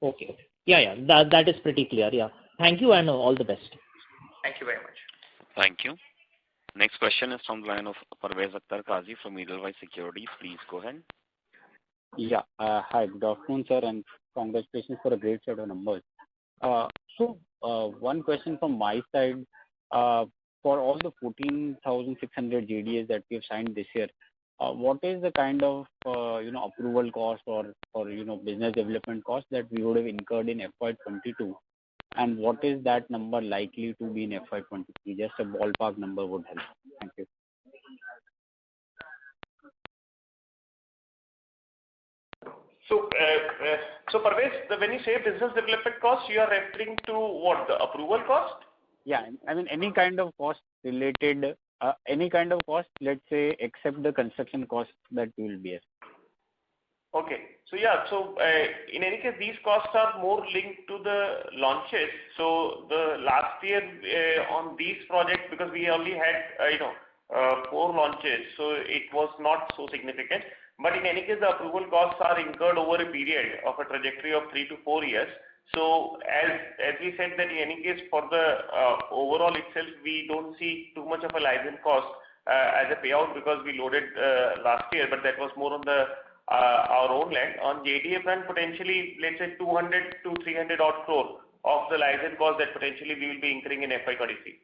Okay. Yeah. That is pretty clear. Yeah. Thank you and all the best. Thank you very much. Thank you. Next question is from the line of Parvez Akhtar Qazi from Edelweiss Securities. Please go ahead. Yeah. Hi, good afternoon, sir, and congratulations for a great set of numbers. So, one question from my side. For all the 14,600 JDAs that we have signed this year, what is the kind of approval cost or business development cost that we would have incurred in FY22, and what is that number likely to be in FY23? Just a ballpark number would help. Thank you. So Parvez, when you say business development cost, you are referring to what, the approval cost? Yeah, I mean any kind of cost related, let's say, except the construction cost that we will bear. Okay. So in any case, these costs are more linked to the launches. So the last year on these projects, because we only had 4 launches, so it was not so significant. But in any case, the approval costs are incurred over a period of a trajectory of 3 to 4 years. So as we said that in any case for the overall itself, we don't see too much of a license cost as a payout because we loaded last year, but that was more on the our own land. On JDA front, potentially, let's say 200 to 300 odd crore of the license cost that potentially we will be incurring in FY23.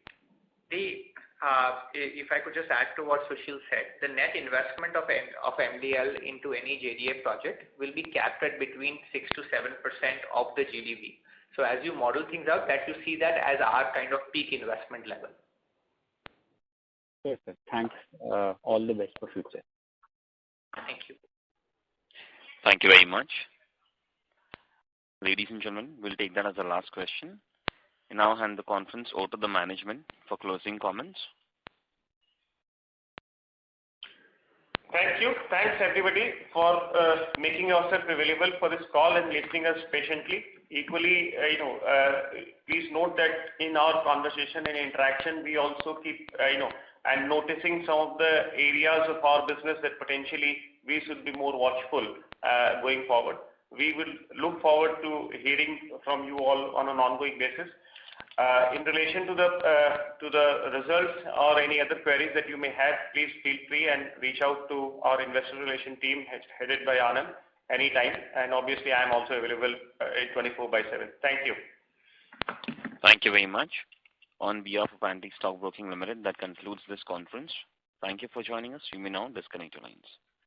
If I could just add to what Sushil said, the net investment of MDL into any JDA project will be capped at between 6 to 7% of the GDV. So as you model things out, that you see that as our kind of peak investment level. Yes, sir. Thanks. All the best for future. Thank you. Thank you very much. Ladies and gentlemen, we'll take that as the last question. I now hand the conference over to the management for closing comments. Thank you. Thanks everybody for making yourself available for this call and listening us patiently. Equally, please note that in our conversation and interaction, we also keep, and noticing some of the areas of our business that potentially we should be more watchful going forward. We will look forward to hearing from you all on an ongoing basis. In relation to the results or any other queries that you may have, please feel free and reach out to our investor relation team headed by Anand anytime. And obviously, I am also available 24/7. Thank you. Thank you very much. On behalf of Antique Stock Broking Limited, that concludes this conference. Thank you for joining us. You may now disconnect your lines.